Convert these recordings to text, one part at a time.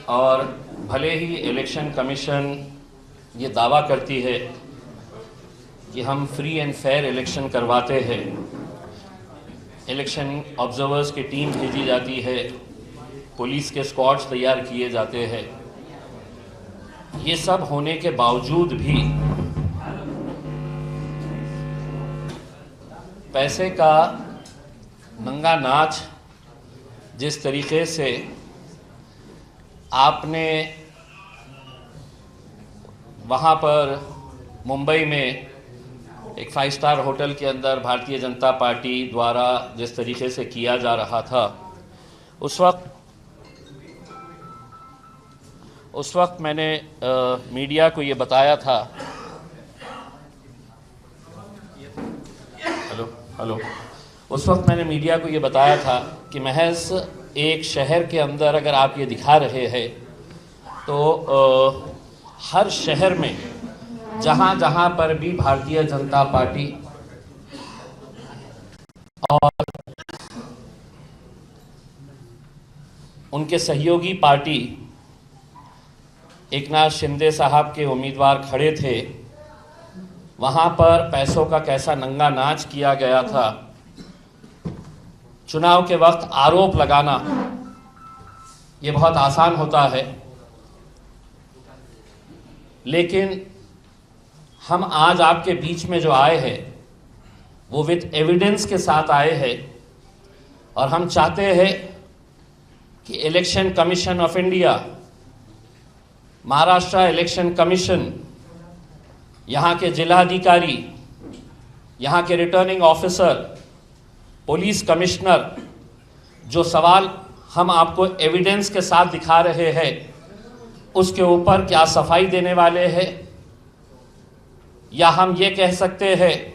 और भले ही election commission ये दावा करती है कि हम फ्री एंड फेयर इलेक्शन करवाते हैं, इलेक्शन ऑब्जर्वर्स की टीम भेजी जाती है, पुलिस के स्क्वाड्स तैयार किए जाते हैं, ये सब होने के बावजूद भी पैसे का नंगा नाच जिस तरीके से आपने वहाँ पर मुंबई में एक 5 स्टार होटल के अंदर भारतीय जनता पार्टी द्वारा जिस तरीके से किया जा रहा था, उस वक्त मैंने मीडिया को ये बताया था। हेलो उस वक्त मैंने मीडिया को ये बताया था कि महज एक शहर के अंदर अगर आप ये दिखा रहे हैं तो हर शहर में जहाँ जहाँ पर भी भारतीय जनता पार्टी और उनके सहयोगी पार्टी एकनाथ शिंदे साहब के उम्मीदवार खड़े थे, वहाँ पर पैसों का कैसा नंगा नाच किया गया था। चुनाव के वक्त आरोप लगाना ये बहुत आसान होता है, लेकिन हम आज आपके बीच में जो आए हैं वो विद एविडेंस के साथ आए हैं और हम चाहते हैं कि election commission of India, Maharashtra election commission, यहाँ के जिलाधिकारी, यहाँ के रिटर्निंग ऑफिसर, पुलिस कमिश्नर, जो सवाल हम आपको एविडेंस के साथ दिखा रहे हैं उसके ऊपर क्या सफाई देने वाले हैं, या हम ये कह सकते हैं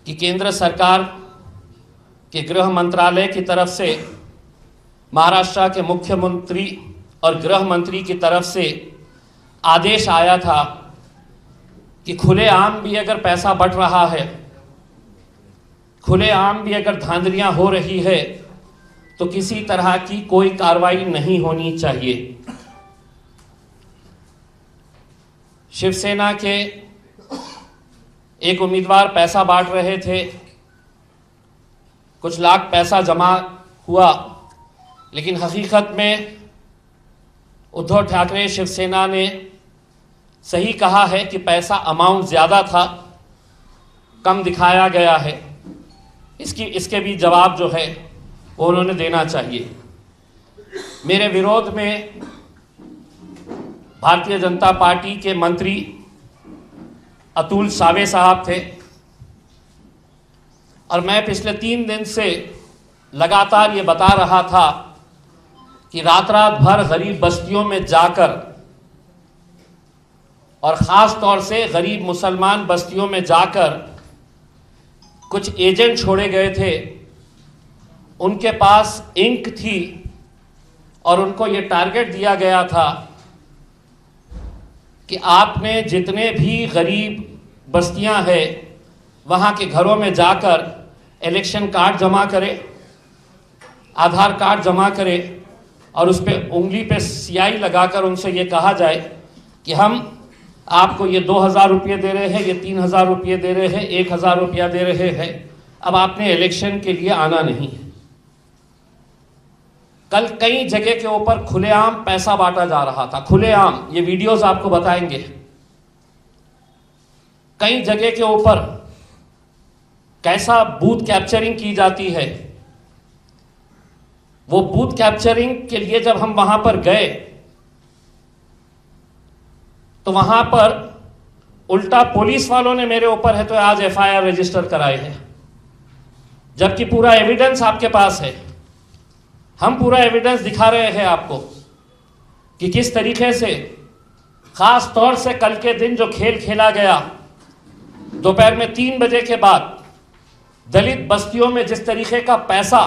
कि केंद्र सरकार के गृह मंत्रालय की तरफ से, महाराष्ट्र के मुख्यमंत्री और गृह मंत्री की तरफ से आदेश आया था कि खुलेआम भी अगर पैसा बंट रहा है, खुलेआम भी अगर धांधलियां हो रही है तो किसी तरह की कोई कार्रवाई नहीं होनी चाहिए। शिवसेना के एक उम्मीदवार पैसा बांट रहे थे, कुछ लाख पैसा जमा हुआ, लेकिन हकीकत में उद्धव ठाकरे शिवसेना ने सही कहा है कि पैसा अमाउंट ज़्यादा था, कम दिखाया गया है। इसके भी जवाब जो है वो उन्होंने देना चाहिए। मेरे विरोध में भारतीय जनता पार्टी के मंत्री अतुल सावे साहब थे और मैं पिछले 3 दिन से लगातार ये बता रहा था कि रात रात भर गरीब बस्तियों में जाकर और ख़ास तौर से गरीब मुसलमान बस्तियों में जाकर कुछ एजेंट छोड़े गए थे, उनके पास इंक थी और उनको ये टारगेट दिया गया था कि आपने जितने भी गरीब बस्तियां हैं वहाँ के घरों में जाकर इलेक्शन कार्ड जमा करें, आधार कार्ड जमा करें और उस पर उंगली पे स्याही लगाकर उनसे ये कहा जाए कि हम आपको ये 2000 रुपये दे रहे हैं, ये 3000 रुपये दे रहे हैं, 1000 रुपया दे रहे हैं, अब आपने इलेक्शन के लिए आना नहीं। कल कई जगह के ऊपर खुलेआम पैसा बांटा जा रहा था, खुलेआम, ये वीडियोस आपको बताएंगे। कई जगह के ऊपर कैसा बूथ कैप्चरिंग की जाती है। वो बूथ कैप्चरिंग के लिए जब हम वहां पर गए तो वहां पर उल्टा पुलिस वालों ने मेरे ऊपर है तो आज एफआईआर रजिस्टर कराई है, जबकि पूरा एविडेंस आपके पास है। हम पूरा एविडेंस दिखा रहे हैं आपको कि किस तरीके से, खास तौर से कल के दिन जो खेल खेला गया दोपहर में 3 बजे के बाद दलित बस्तियों में, जिस तरीके का पैसा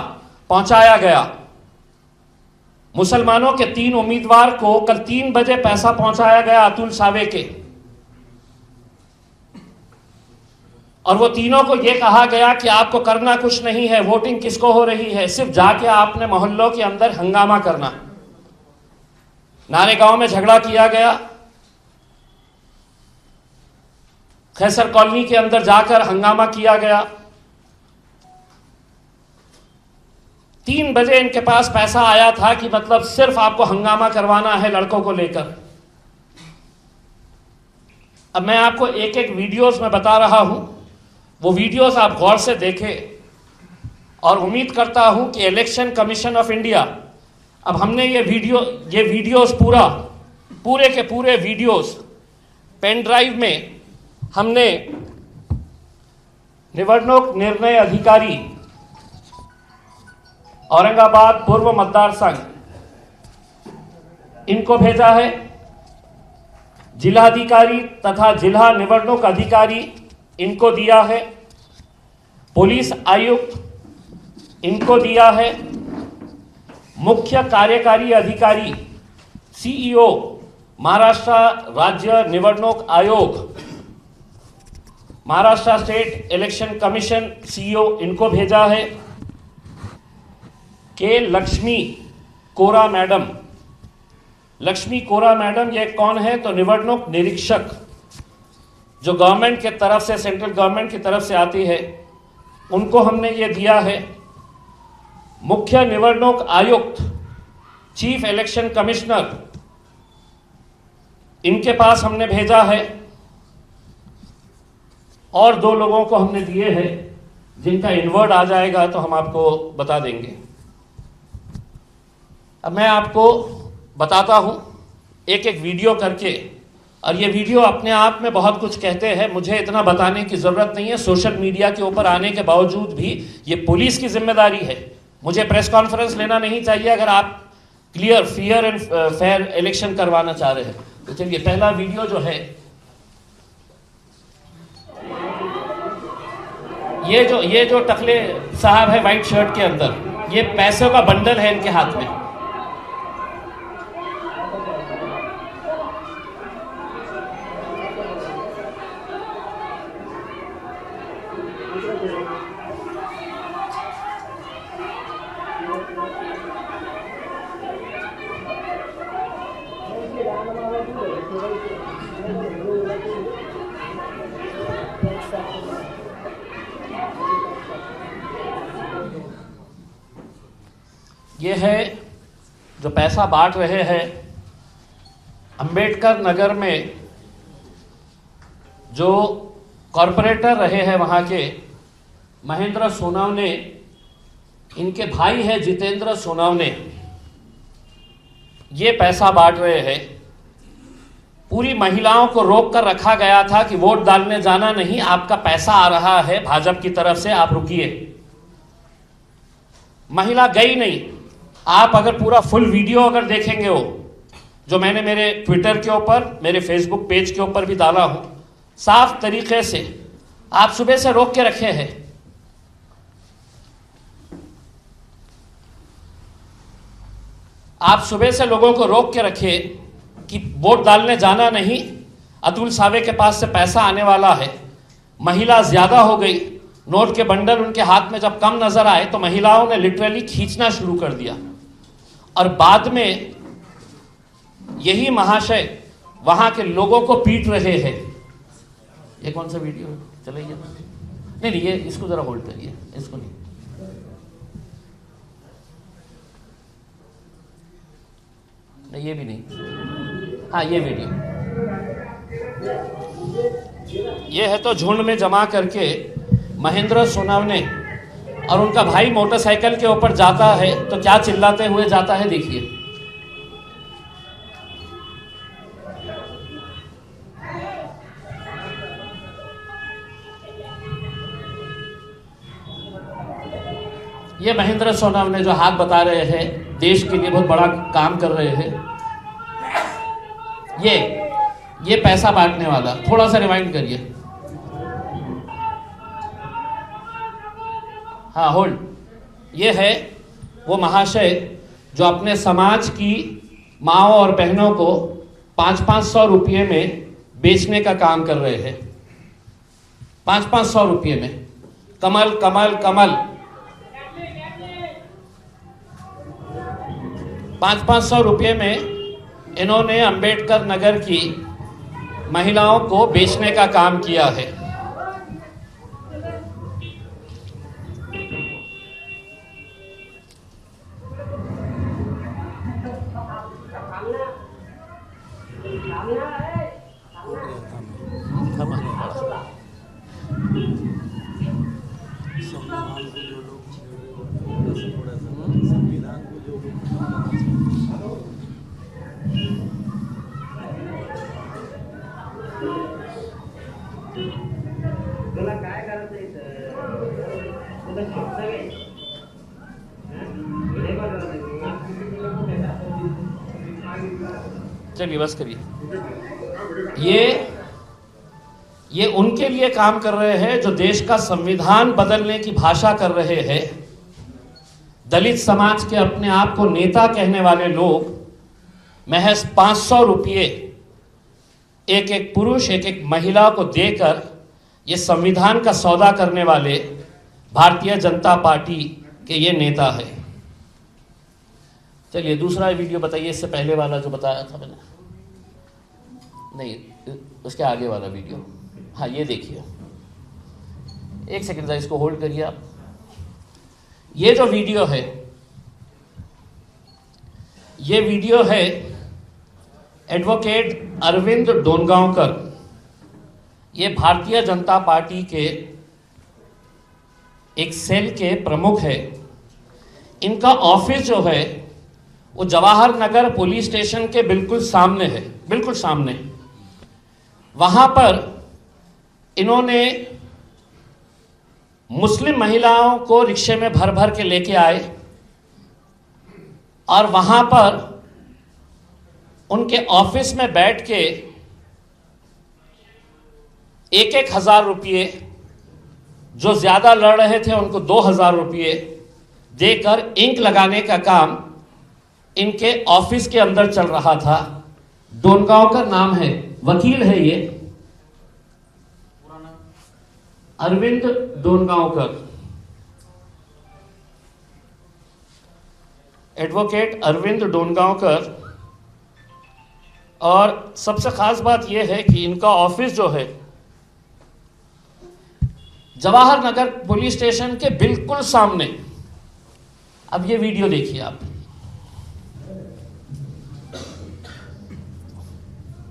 पहुंचाया गया, मुसलमानों के 3 उम्मीदवार को कल 3 बजे पैसा पहुंचाया गया अतुल सावे के, और वो तीनों को ये कहा गया कि आपको करना कुछ नहीं है, वोटिंग किसको हो रही है, सिर्फ जाके आपने मोहल्लों के अंदर हंगामा करना। नारेगांव में झगड़ा किया गया, खैसर कॉलोनी के अंदर जाकर हंगामा किया गया। 3 बजे इनके पास पैसा आया था कि मतलब सिर्फ आपको हंगामा करवाना है लड़कों को लेकर। अब मैं आपको एक एक वीडियोस में बता रहा हूं, वो वीडियोस आप गौर से देखें और उम्मीद करता हूं कि इलेक्शन कमीशन ऑफ इंडिया, अब हमने ये वीडियोस पूरे के पूरे वीडियोस पेन ड्राइव में हमने निवडणूक निर्णय अधिकारी औरंगाबाद पूर्व मतदार संघ इनको भेजा है, जिलाधिकारी तथा जिला निवडणूक अधिकारी इनको दिया है, पुलिस आयुक्त इनको दिया है, मुख्य कार्यकारी अधिकारी सीईओ महाराष्ट्र राज्य निवडणूक आयोग, Maharashtra state election commission CEO इनको भेजा है, के लक्ष्मी कोरा मैडम। लक्ष्मी कोरा मैडम ये कौन है? तो निवडणूक निरीक्षक जो गवर्नमेंट के तरफ से, सेंट्रल गवर्नमेंट की तरफ से आती है, उनको हमने ये दिया है। मुख्य निवडणूक आयुक्त चीफ इलेक्शन कमिश्नर इनके पास हमने भेजा है, और 2 लोगों को हमने दिए हैं जिनका इनवर्ड आ जाएगा तो हम आपको बता देंगे। अब मैं आपको बताता हूं एक एक वीडियो करके, और ये वीडियो अपने आप में बहुत कुछ कहते हैं, मुझे इतना बताने की ज़रूरत नहीं है। सोशल मीडिया के ऊपर आने के बावजूद भी ये पुलिस की जिम्मेदारी है, मुझे प्रेस कॉन्फ्रेंस लेना नहीं चाहिए अगर आप clear fair and fair election करवाना चाह रहे हैं। तो चलिए पहला वीडियो जो है, ये जो टकले साहब है वाइट शर्ट के अंदर, ये पैसों का बंडल है इनके हाथ में। ये है जो पैसा बांट रहे हैं अंबेडकर नगर में, जो कॉरपोरेटर रहे हैं वहाँ के महेंद्र सोनावने, इनके भाई है जितेंद्र सोनावने, ये पैसा बांट रहे हैं। पूरी महिलाओं को रोक कर रखा गया था कि वोट डालने जाना नहीं, आपका पैसा आ रहा है भाजपा की तरफ से, आप रुकिए। महिला गई नहीं। आप अगर पूरा फुल वीडियो अगर देखेंगे, वो जो मैंने मेरे ट्विटर के ऊपर, मेरे फेसबुक पेज के ऊपर भी डाला हूं, साफ तरीके से आप सुबह से रोक के रखे हैं। आप सुबह से लोगों को रोक के रखे कि वोट डालने जाना नहीं, अतुल सावे के पास से पैसा आने वाला है। महिला ज्यादा हो गई, नोट के बंडल उनके हाथ में जब कम नजर आए तो महिलाओं ने लिटरली खींचना शुरू कर दिया, और बाद में यही महाशय वहां के लोगों को पीट रहे हैं। ये कौन सा वीडियो चलेगा? नहीं, ये इसको जरा होल्ड करिए, इसको नहीं। नहीं, ये भी नहीं। हाँ, ये वीडियो, ये है तो झुंड में जमा करके महेंद्र सोनावने और उनका भाई मोटरसाइकिल के ऊपर जाता है तो क्या चिल्लाते हुए जाता है, देखिए। ये महेंद्र सोनावने जो हाथ बता रहे हैं, देश के लिए बहुत बड़ा काम कर रहे हैं। ये पैसा बांटने वाला, थोड़ा सा रिवाइंड करिए। हाँ, होल्ड। ये है वो महाशय जो अपने समाज की माओ और बहनों को 500-500 रुपये में बेचने का काम कर रहे हैं। 500-500 रुपये में कमल कमल कमल 500-500 रुपये में इन्होंने अंबेडकर नगर की महिलाओं को बेचने का काम किया है। संविधान को जो तुला काय करायचं तुला शिक्षक आहे चलिए बस करिए। ये उनके लिए काम कर रहे हैं जो देश का संविधान बदलने की भाषा कर रहे हैं। दलित समाज के अपने आप को नेता कहने वाले लोग महज 500 रुपये एक एक पुरुष एक एक महिला को देकर ये संविधान का सौदा करने वाले भारतीय जनता पार्टी के ये नेता है। चलिए दूसरा वीडियो बताइए, इससे पहले वाला जो बताया था मैंने, नहीं उसके आगे वाला वीडियो। हाँ ये देखिए, एक सेकंड इसको होल्ड करिए आप। ये जो वीडियो है, ये वीडियो है एडवोकेट अरविंद डोनगांवकर। ये भारतीय जनता पार्टी के एक सेल के प्रमुख है। इनका ऑफिस जो है वो जवाहर नगर पुलिस स्टेशन के बिल्कुल सामने है, बिल्कुल सामने। वहां पर इन्होंने मुस्लिम महिलाओं को रिक्शे में भर भर के लेके आए और वहां पर उनके ऑफिस में बैठ के 1,000 रुपये, जो ज्यादा लड़ रहे थे उनको 2,000 रुपये देकर इंक लगाने का काम इनके ऑफिस के अंदर चल रहा था। डोनगांवकर नाम है, वकील है ये, अरविंद डोनगांवकर, एडवोकेट अरविंद डोनगांवकर। और सबसे खास बात यह है कि इनका ऑफिस जो है जवाहर नगर पुलिस स्टेशन के बिल्कुल सामने। अब ये वीडियो देखिए आप।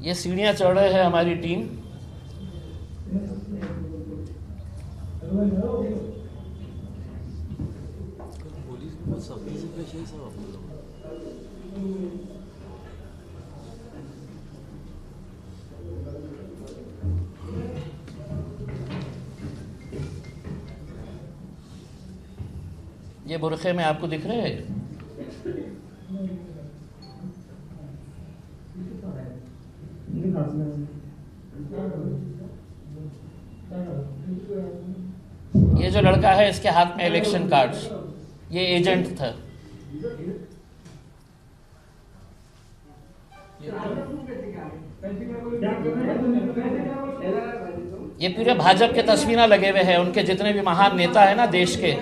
ये सीढ़ियां चढ़ रहे हैं हमारी टीम। पुलिस को सफाई से पेश है सब। ये बुरखे में आपको दिख रहे हैं? ये जो लड़का है इसके हाथ में इलेक्शन कार्ड्स, ये एजेंट था। ये पूरे भाजपा के तस्वीरें लगे हुए हैं, उनके जितने भी महान नेता है ना देश के।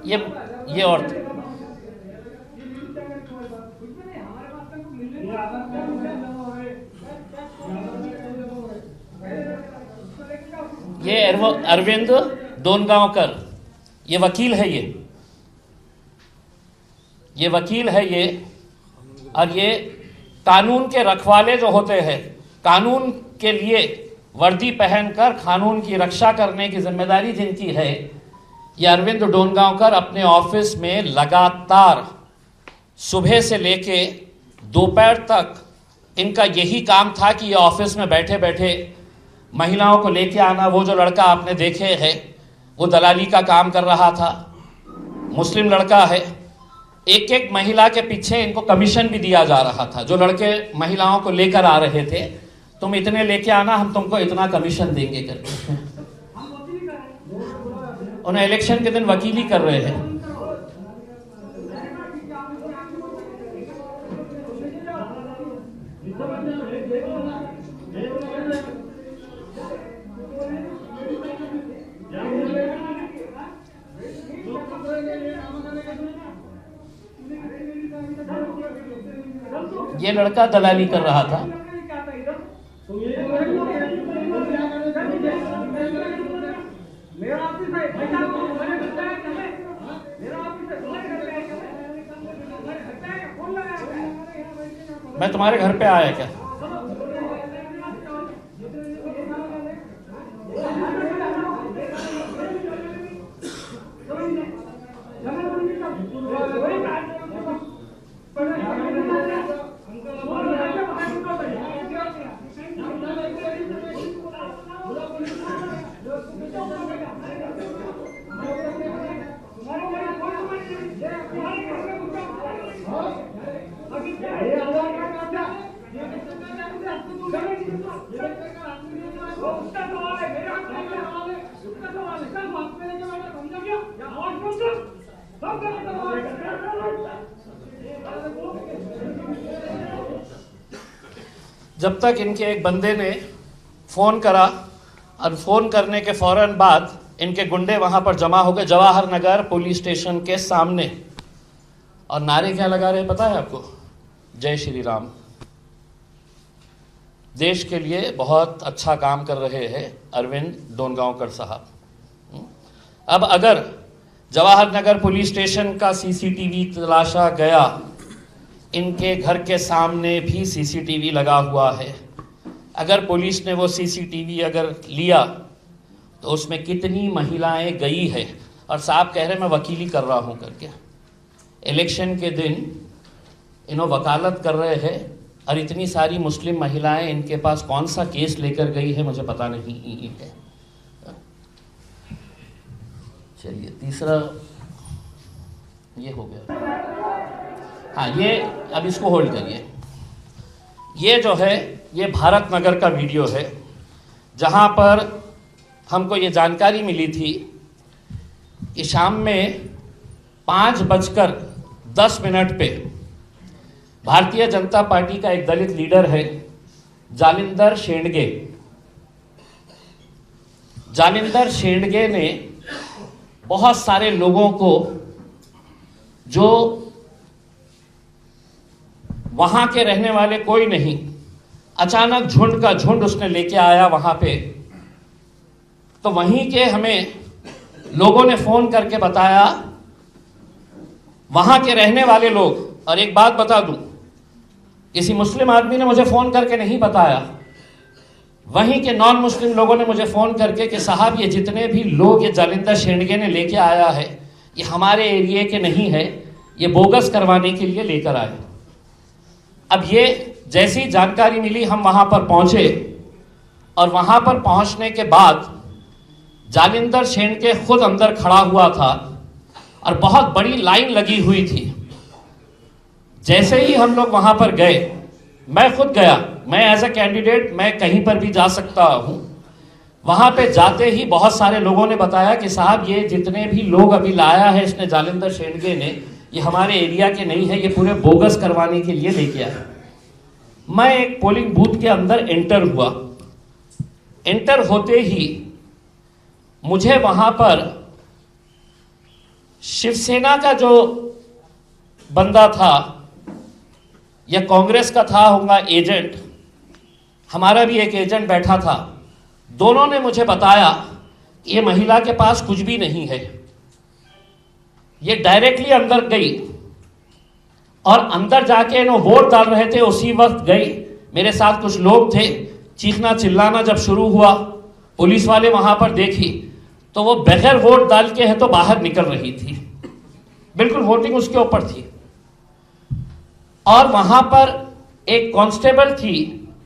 ये औरत, ये अरविंद डोनगांवकर, ये वकील है, ये वकील है ये। और ये कानून के रखवाले जो होते हैं, कानून के लिए वर्दी पहनकर कानून की रक्षा करने की जिम्मेदारी जिनकी है, ये अरविंद डोनगांवकर अपने ऑफिस में लगातार सुबह से लेके दोपहर तक इनका यही काम था कि ये ऑफिस में बैठे बैठे महिलाओं को लेके आना। वो जो लड़का आपने देखे है वो दलाली का काम कर रहा था, मुस्लिम लड़का है। एक एक महिला के पीछे इनको कमीशन भी दिया जा रहा था। जो लड़के महिलाओं को लेकर आ रहे थे, तुम इतने लेके आना, हम तुमको इतना कमीशन देंगे करके। उन्हें इलेक्शन के दिन वकीली कर रहे हैं। ये लड़का दलाली कर रहा था। मेरा ऑफिस है, पैसा मैंने बताया क्या है? मेरा ऑफिस है, तुम्हारे घर पे आया क्या? फोन लगाया। मैं तुम्हारे घर पे आया क्या? जब तक इनके एक बंदे ने फोन करा और फोन करने के फौरन बाद इनके गुंडे वहां पर जमा हो गए जवाहर नगर पुलिस स्टेशन के सामने, और नारे क्या लगा रहे पता है आपको? जय श्री राम। देश के लिए बहुत अच्छा काम कर रहे हैं अरविंद डोनगांवकर साहब। अब अगर जवाहर नगर पुलिस स्टेशन का सीसीटीवी तलाशा गया, इनके घर के सामने भी सीसीटीवी लगा हुआ है। अगर पुलिस ने वो सीसीटीवी अगर लिया तो उसमें कितनी महिलाएं गई है, और साहब कह रहे मैं वकीली कर रहा हूं करके। इलेक्शन के दिन इन्हों वकालत कर रहे हैं, और इतनी सारी मुस्लिम महिलाएं इनके पास कौन सा केस लेकर गई है मुझे पता नहीं है। चलिए तीसरा ये हो गया। हाँ, ये अब इसको होल्ड करिए। ये जो है ये भारत नगर का वीडियो है, जहां पर हमको ये जानकारी मिली थी कि शाम में 5:10 पे भारतीय जनता पार्टी का एक दलित लीडर है जालिंदर शेंडगे। जालिंदर शेंडगे ने बहुत सारे लोगों को, जो वहां के रहने वाले कोई नहीं, अचानक झुंड का झुंड उसने लेके आया वहां पे। तो वहीं के हमें लोगों ने फोन करके बताया, वहां के रहने वाले लोग, और एक बात बता दूं, किसी मुस्लिम आदमी ने मुझे फोन करके नहीं बताया, वहीं के नॉन मुस्लिम लोगों ने मुझे फोन करके कि साहब ये जितने भी लोग ये जालिंदर शेंडगे ने लेके आया है ये हमारे एरिया के नहीं है, ये बोगस करवाने के लिए लेकर आए। अब ये जैसी जानकारी मिली हम वहां पर पहुंचे, और वहां पर पहुंचने के बाद जालिंदर शेंडगे खुद अंदर खड़ा हुआ था और बहुत बड़ी लाइन लगी हुई थी। जैसे ही हम लोग वहां पर गए, मैं खुद गया, मैं एज अ कैंडिडेट मैं कहीं पर भी जा सकता हूं। वहां पे जाते ही बहुत सारे लोगों ने बताया कि साहब ये जितने भी लोग अभी लाया है इसने जालिंदर शेंडगे ने, ये हमारे एरिया के नहीं है, ये पूरे बोगस करवाने के लिए लेके आया। मैं एक पोलिंग बूथ के अंदर एंटर हुआ। एंटर होते ही मुझे वहां पर शिवसेना का जो बंदा था या कांग्रेस का था होगा एजेंट, हमारा भी एक एजेंट बैठा था, दोनों ने मुझे बताया कि ये महिला के पास कुछ भी नहीं है। ये डायरेक्टली अंदर गई और अंदर जाके इन्हों वोट डाल रहे थे, उसी वक्त गई। मेरे साथ कुछ लोग थे, चीखना चिल्लाना जब शुरू हुआ, पुलिस वाले वहां पर देखी तो वो बगैर वोट डाल के है तो बाहर निकल रही थी, बिल्कुल वोटिंग उसके ऊपर थी। और वहां पर एक कांस्टेबल थी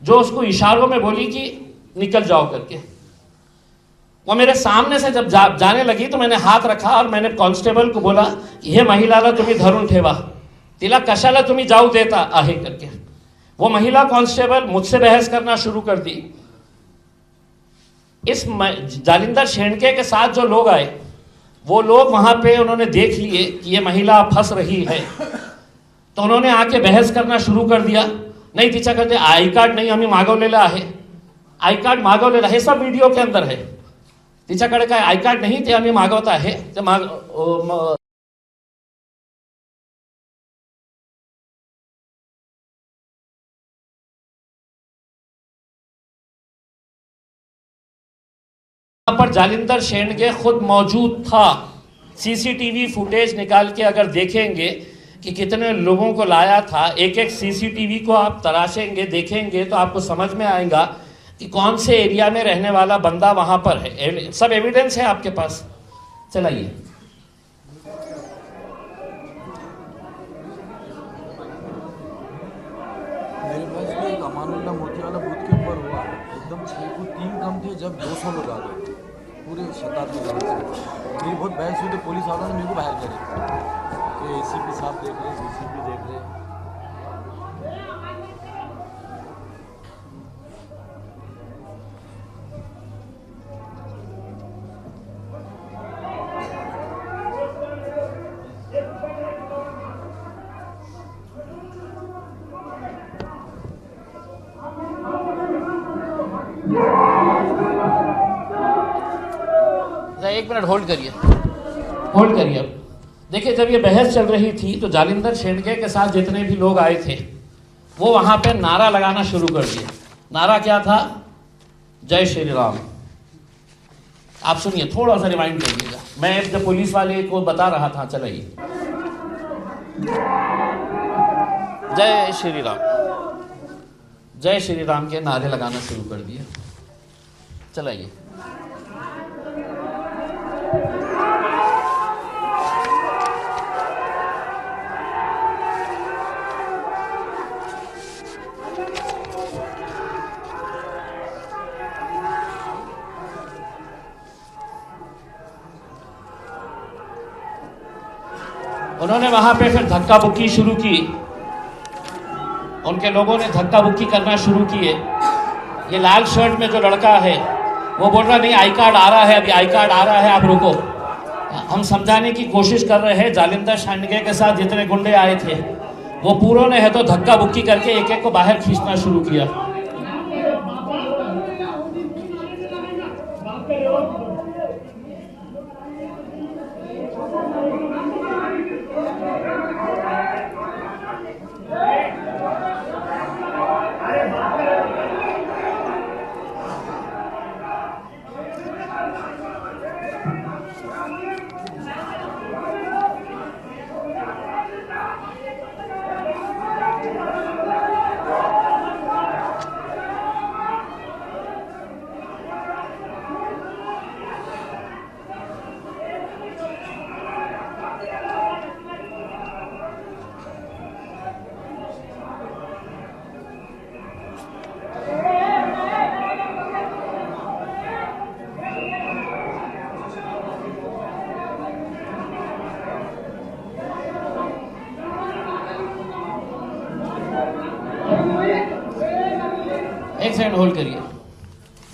जो उसको इशारों में बोली कि निकल जाओ करके। वो मेरे सामने से जब जाने लगी तो मैंने हाथ रखा और मैंने कांस्टेबल को बोला, हे महिलाला तुम्ही धरून ठेवा, तिला कशाला तुम्ही जाऊ देता आहे करके। वो महिला कांस्टेबल मुझसे बहस करना शुरू कर दी। इस जालिंदर शेंडगे के साथ जो लोग आए वो लोग वहां पे उन्होंने देख लिए कि ये महिला फंस रही है, तो उन्होंने आके बहस करना शुरू कर दिया। नाही तिच्याकडे आई कार्ड नाही, आम्ही मागवलेलं आहे, आई कार्ड मागवलेलं हे सब व्हिडिओ के अंदर है। तिच्याकडे काय आई कार्ड नाही, ते आम्ही मागवत आहे, ते पर जालिंदर शेंडगे खुद मौजूद था। सीसीटीवी फुटेज निकाल के अगर देखेंगे कि कितने लोगों को लाया था, एक एक सीसीटीवी को आप तराशेंगे, देखेंगे तो आपको समझ में आएगा कि कौन से एरिया में रहने वाला बंदा वहां पर है। सब एविडेंस है आपके पास। चलाइए। मेरे पास भी एक अमानुल्लाह मोती वाला बूथ के ऊपर हुआ, एकदम 6 को 3 कम थे जब 200 लोग आ गए पूरे शताब्दी गांव से। मेरी बहुत बहस हुई तो पुलिस वालों ने मेरे को बाहर करे कि एसीपी साहब देख रहे, डीसीपी देख रहे। एक मिनट होल्ड करिए, होल्ड करिए। अब देखिए, जब ये बहस चल रही थी तो जालिंदर शेंडगे के साथ जितने भी लोग आए थे वो वहां पे नारा लगाना शुरू कर दिए। नारा क्या था? जय श्री राम। आप सुनिए, थोड़ा सा रिमाइंड करिएगा। मैं जब पुलिस वाले को बता रहा था, चलाइए। जय श्री राम, जय श्री राम के नारे लगाना शुरू कर दिए। चलाइए। उन्होंने वहां पे फिर धक्का बुक्की शुरू की। उनके लोगों ने धक्का बुक्की करना शुरू किए। ये लाल शर्ट में जो लड़का है वो बोल रहा नहीं, आई कार्ड आ रहा है, अभी आई कार्ड आ रहा है, आप रुको। हम समझाने की कोशिश कर रहे हैं। जालिंदर शेंडगे के साथ जितने गुंडे आए थे वो पूरों ने है तो धक्का बुक्की करके एक एक को बाहर खींचना शुरू किया। एक सेकंड होल्ड करिए।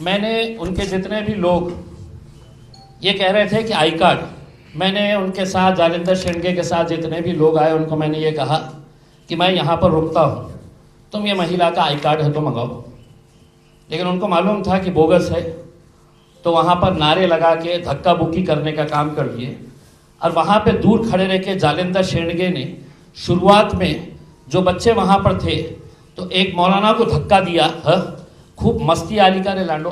मैंने उनके जितने भी लोग ये कह रहे थे कि आई कार्ड, मैंने उनके साथ जालिंदर शेंडगे के साथ जितने भी लोग आए उनको मैंने ये कहा कि मैं यहाँ पर रुकता हूँ, तुम ये महिला का आई कार्ड है तो मंगाओ। लेकिन उनको मालूम था कि बोगस है, तो वहाँ पर नारे लगा के धक्का बुक्की करने का काम कर दिए। और वहाँ पे दूर खड़े रह के जालिंदर शेंडगे ने शुरुआत में जो बच्चे वहाँ पर थे तो एक मौलाना को धक्का दिया। खूब मस्ती आली का रे लांडो।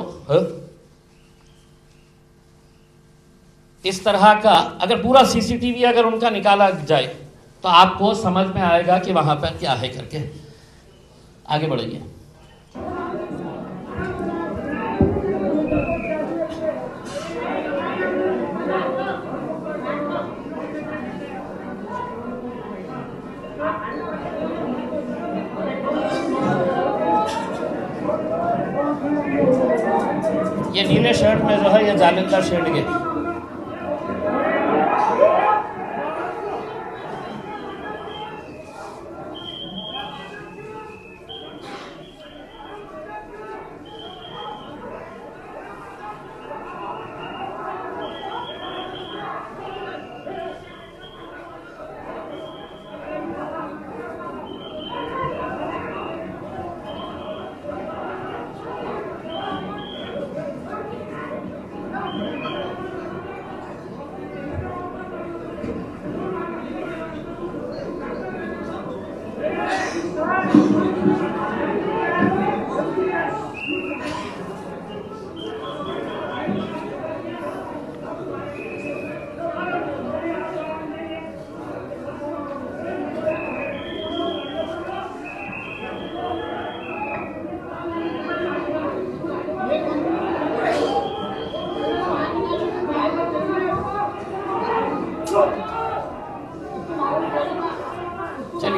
इस तरह का अगर पूरा सीसीटीवी अगर उनका निकाला जाए तो आपको समझ में आएगा कि वहां पर क्या है करके। आगे बढ़िए। ये नीले शर्ट में जो है ये जालिंदर शेंडगे।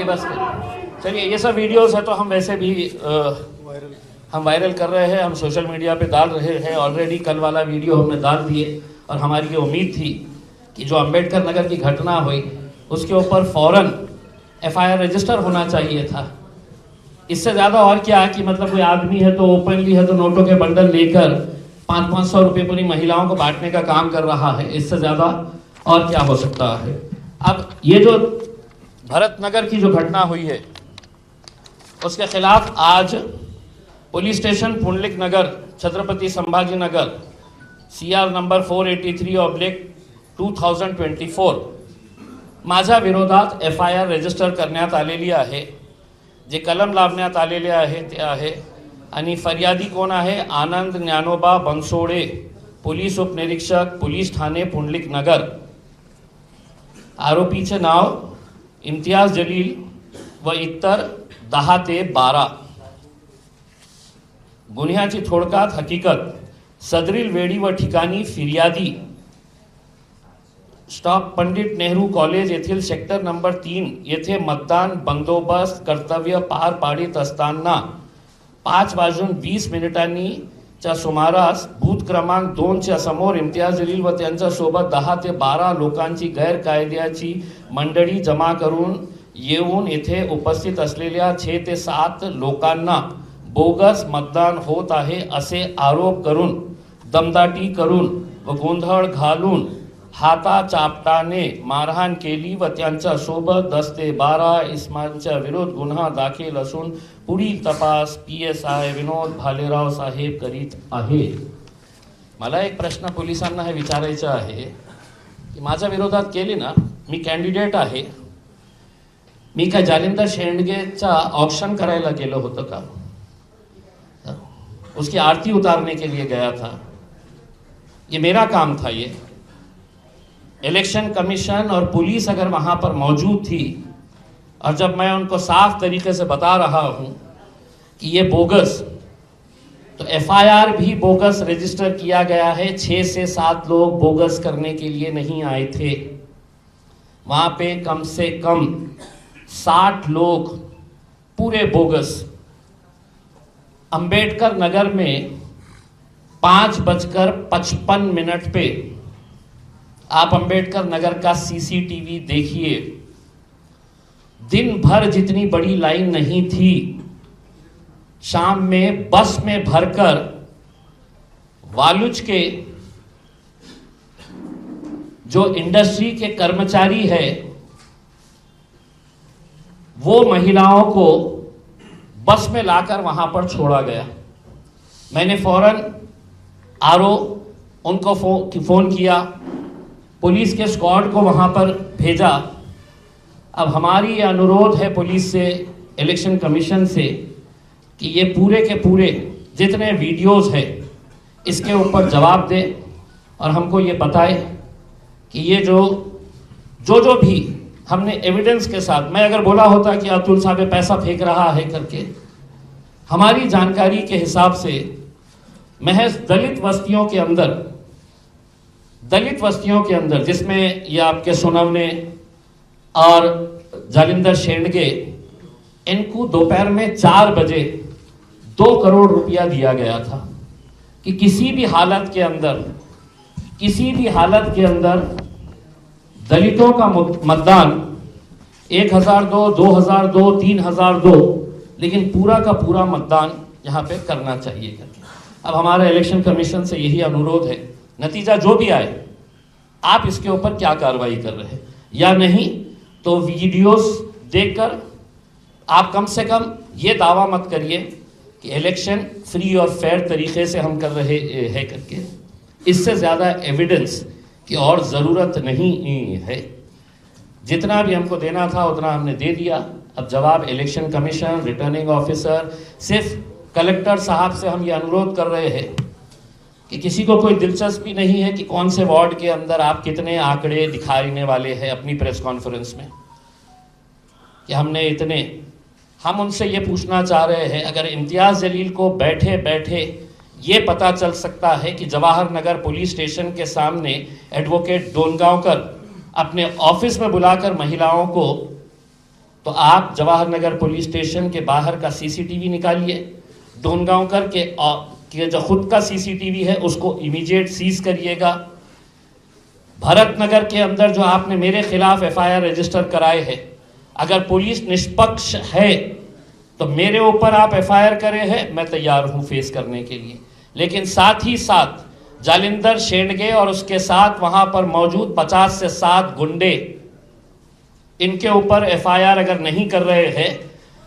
बस कर। चलिए, ये सब वीडियोस है तो हम वैसे भी हम वायरल कर रहे हैं, हम सोशल मीडिया पे डाल रहे हैं। ऑलरेडी कल वाला वीडियो हमने डाल दिए और हमारी ये उम्मीद थी कि जो अंबेडकर नगर की घटना हुई उसके ऊपर फौरन FIR रजिस्टर होना चाहिए था। इससे ज़्यादा और क्या कि मतलब कोई आदमी है तो ओपनली है तो नोटों के बंडल लेकर 500-500 रुपये पूरी महिलाओं को बांटने का काम कर रहा है। इससे ज़्यादा और क्या हो सकता है। अब ये जो भरत नगर की जो घटना हुई है उसके खिलाफ आज पुलिस स्टेशन पुंडलिक नगर छत्रपति संभाजी नगर CR नंबर 483/2024 माझ्या विरोधात FIR रजिस्टर करण्यात आलेली आहे। जे कलम लावण्यात आलेले आहे ते आहे आणि फरियादी कोण आहे? आनंद ज्ञानोबा बनसोडे, पोलीस उपनिरीक्षक, पोलीस ठाणे पुंडलिक नगर। आरोपीचे नाव इम्तियाज जलील व इतर 10 ते 12। गुन्ह्याची थोडक्यात हकीकत, सदरील वेळी व ठिकाणी फिर्यादी स्टॉप पंडित नेहरू कॉलेज येथील सेक्टर नंबर 3 येथे मतदान बंदोबस्त कर्तव्य पार पाडित असताना 5:20 च्या सुमारास बूथ क्रमांक 2 च्या समोर इम्तियाज जलील व त्यांच्या सोबत 10 ते 12 लोकांची गैरकायद्याची मंडळी जमा करून येऊन येथे उपस्थित असलेल्या 6 ते 7 लोकांना बोगस मतदान होत आहे असे आरोप करून दमदाटी करून व गोंधळ घालून हाताचापटाने मारहाण केली व त्यांच्या सोबत 10 ते 12 इसमांच्या विरोध गुन्हा दाखल असून पुढील तपास PSI विनोद भालेराव साहेब करीत आहे। मला एक प्रश्न पोलिसांना हे विचारायचा आहे की माझ्या विरोधात केली ना, मी कॅन्डिडेट आहे, मी काय जालिंदर शेंडगेचा ऑक्शन करायला गेलो होतो का? उसकी आरती उतारने के लिए गया था, ये मेरा काम था। ये इलेक्शन कमीशन और पुलिस अगर वहां पर मौजूद थी और जब मैं उनको साफ तरीके से बता रहा हूं कि ये बोगस, तो FIR भी बोगस रजिस्टर किया गया है। 6 से 7 लोग बोगस करने के लिए नहीं आए थे, वहां पे कम से कम 60 लोग पूरे बोगस। अंबेडकर नगर में 5:55 पे आप अंबेडकर नगर का CCTV देखिए, दिन भर जितनी बड़ी लाइन नहीं थी, शाम में बस में भरकर वालुच के जो इंडस्ट्री के कर्मचारी है वो महिलाओं को बस में लाकर वहां पर छोड़ा गया। मैंने फौरन RO उनको फोन किया, पुलिस के स्क्वाड को वहां पर भेजा। अब हमारी ये अनुरोध है पुलिस से, इलेक्शन कमीशन से कि ये पूरे के पूरे जितने वीडियोस है इसके ऊपर जवाब दे और हमको ये बताए कि ये जो भी हमने एविडेंस के साथ, मैं अगर बोला होता कि अतुल साहब पैसा फेंक रहा है करके, हमारी जानकारी के हिसाब से महज दलित वस्तियों के अंदर जिसमें ये आपके सोनवने और जालिंदर शेंडगे, इनको दोपहर में 4 बजे 2 करोड़ रुपया दिया गया था कि किसी भी हालत के अंदर दलितों का मतदान 1002, 2002, 3002, लेकिन पूरा का पूरा मतदान यहाँ पे करना चाहिए करके। अब हमारा इलेक्शन कमीशन से यही अनुरोध है, नतीजा जो भी आए आप इसके ऊपर क्या कार्रवाई कर रहे हैं या नहीं, तो वीडियोस देखकर आप कम से कम ये दावा मत करिए कि इलेक्शन फ्री और फेयर तरीके से हम कर रहे हैं करके। इससे ज़्यादा एविडेंस की और ज़रूरत नहीं है। जितना भी हमको देना था उतना हमने दे दिया। अब जवाब इलेक्शन कमीशन, रिटर्निंग ऑफिसर, सिर्फ कलेक्टर साहब से हम ये अनुरोध कर रहे हैं कि किसी को कोई दिलचस्पी नहीं है कि कौन से वार्ड के अंदर आप कितने आंकड़े दिखाने वाले हैं अपनी प्रेस कॉन्फ्रेंस में कि हमने इतने। हम उनसे ये पूछना चाह रहे हैं, अगर इम्तियाज जलील को बैठे बैठे ये पता चल सकता है कि जवाहर नगर पुलिस स्टेशन के सामने एडवोकेट डोनगांवकर अपने ऑफिस में बुलाकर महिलाओं को तो आप जवाहर नगर पुलिस स्टेशन के बाहर का सीसीटीवी निकालिए, डोनगांवकर के जो खुद का सीसीटीवी है उसको इमीडिएट सीज करिएगा। भरत नगर के अंदर जो आपने मेरे खिलाफ एफआईआर रजिस्टर कराए हैं, अगर पुलिस निष्पक्ष है तो मेरे ऊपर आप एफआईआर करे हैं, मैं तैयार हूं फेस करने के लिए। लेकिन साथ ही साथ जालिंदर शेंडगे और उसके साथ वहां पर मौजूद 50 से 60 गुंडे, इनके ऊपर एफआईआर अगर नहीं कर रहे हैं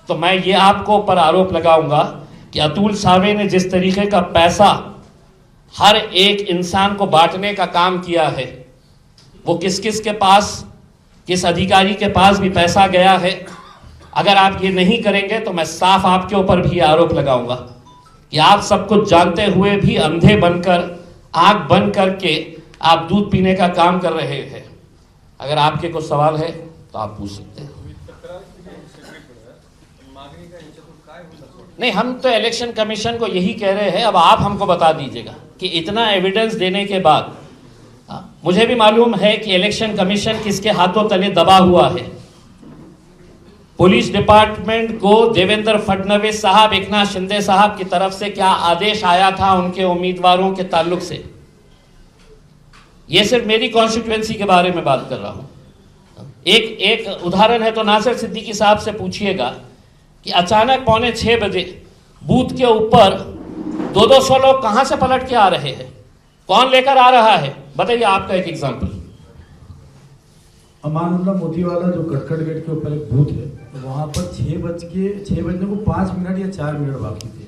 तो मैं ये आपको ऊपर आरोप लगाऊंगा कि अतुल सावे ने जिस तरीके का पैसा हर एक इंसान को बांटने का काम किया है, वो किस किस के पास, किस अधिकारी के पास भी पैसा गया है, अगर आप ये नहीं करेंगे तो मैं साफ आपके ऊपर भी आरोप लगाऊंगा कि आप सब कुछ जानते हुए भी अंधे बनकर, आंख बंद करके आप दूध पीने का काम कर रहे हैं। अगर आपके कुछ सवाल है तो आप पूछ सकते हैं। नहीं, हम तो इलेक्शन कमीशन को यही कह रहे हैं, अब आप हमको बता दीजिएगा कि इतना एविडेंस देने के बाद, मुझे भी मालूम है कि इलेक्शन कमीशन किसके हाथों तले दबा हुआ है। पुलिस डिपार्टमेंट को देवेंद्र फडणवीस साहब, एकनाथ शिंदे साहब की तरफ से क्या आदेश आया था उनके उम्मीदवारों के ताल्लुक से। यह सिर्फ मेरी कॉन्स्टिट्यूएंसी के बारे में बात कर रहा हूं। एक उदाहरण है तो नासिर सिद्दीकी साहब से पूछिएगा कि अचानक 5:45 बजे बूथ के ऊपर 200 लोग कहां से पलट के आ रहे हैं, कौन लेकर आ रहा है, बताइए। आपका एक एग्जांपल, अमानुल्लाह मोतीवाला जो कटकट गेट के ऊपर एक बूथ है, तो वहाँ पर 6 बजने को 5 मिनट या 4 मिनट बाकी थे।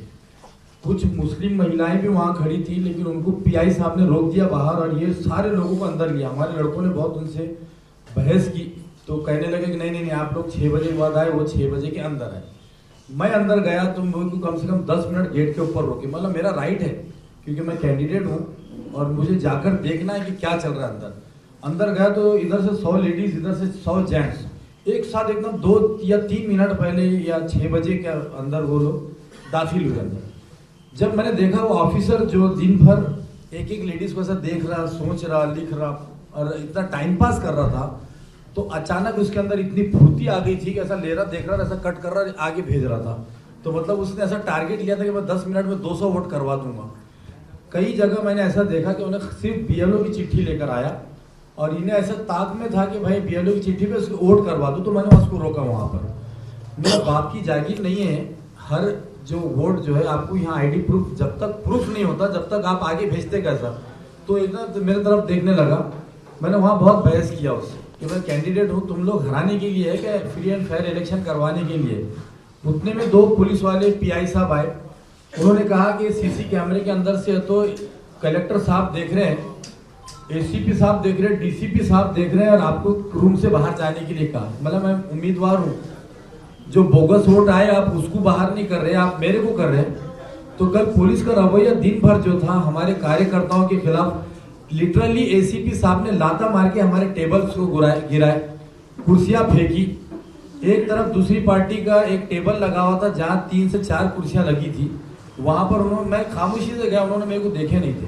कुछ मुस्लिम महिलाएं भी वहाँ खड़ी थी, लेकिन उनको पीआई साहब ने रोक दिया बाहर और ये सारे लोगों को अंदर लिया। हमारे लड़कों ने बहुत उनसे बहस की तो कहने लगे कि नहीं, आप लोग 6 बजे के बाद आए, वो 6 बजे के अंदर है। मैं अंदर गया तो मुझको कम से कम 10 मिनट गेट के ऊपर रोके, मतलब मेरा राइट है क्योंकि मैं कैंडिडेट हूँ और मुझे जाकर देखना है कि क्या चल रहा है। अंदर गया तो इधर से 100 लेडीज, इधर से 100 जेंट्स एक साथ एकदम 2 या 3 मिनट पहले या 6 बजे के अंदर वो लोग दाखिल हुए अंदर। जब मैंने देखा वो ऑफिसर जो दिन भर एक लेडीज को ऐसा देख रहा, सोच रहा, लिख रहा और इतना टाइम पास कर रहा था, तो अचानक उसके अंदर इतनी फुर्ती आ गई थी कि ऐसा ले रहा, देख रहा, ऐसा कट कर रहा, आगे भेज रहा था। तो मतलब उसने ऐसा टारगेट लिया था कि मैं 10 मिनट में 200 वोट करवा दूंगा। कई जगह मैंने ऐसा देखा कि उन्हें सिर्फ बीएलओ की चिट्ठी लेकर आया और इन्हें ऐसा ताक में था कि भाई बीएलओ की चिट्ठी पे उसको वोट करवा दूं, तो मैंने उसको रोका वहाँ पर। मेरा बाप की जागीर नहीं है, हर जो वोट जो है आपको यहाँ आईडी प्रूफ, जब तक प्रूफ नहीं होता जब तक आप आगे भेजते कैसा। तो एक ना तो मेरे तरफ देखने लगा, मैंने वहाँ बहुत बहस किया उससे कि मैं कैंडिडेट हूँ, तुम लोग हराने के लिए है क्या, फ्री एंड फेयर इलेक्शन करवाने के लिए। उतने में 2 पुलिस वाले पीआई साहब आए, उन्होंने कहा कि सीसी कैमरे के अंदर से तो कलेक्टर साहब देख रहे हैं, एसीपी साहब देख रहे हैं, डीसीपी साहब देख रहे हैं और आपको रूम से बाहर जाने के लिए कहा। मतलब मैं उम्मीदवार हूँ, जो बोगस वोट आए आप उसको बाहर नहीं कर रहे, आप मेरे को कर रहे हैं। तो कल पुलिस का रवैया दिन भर जो था हमारे कार्यकर्ताओं के खिलाफ, लिटरली एसीपी साहब ने लाता मार के हमारे टेबल्स को गिराए, कुर्सियां फेंकी। एक तरफ दूसरी पार्टी का एक टेबल लगा हुआ था जहां 3 से 4 कुर्सियां लगी थी, वहां पर उन्होंने, मैं खामोशी से गया, उन्होंने मेरे को देखे नहीं थे,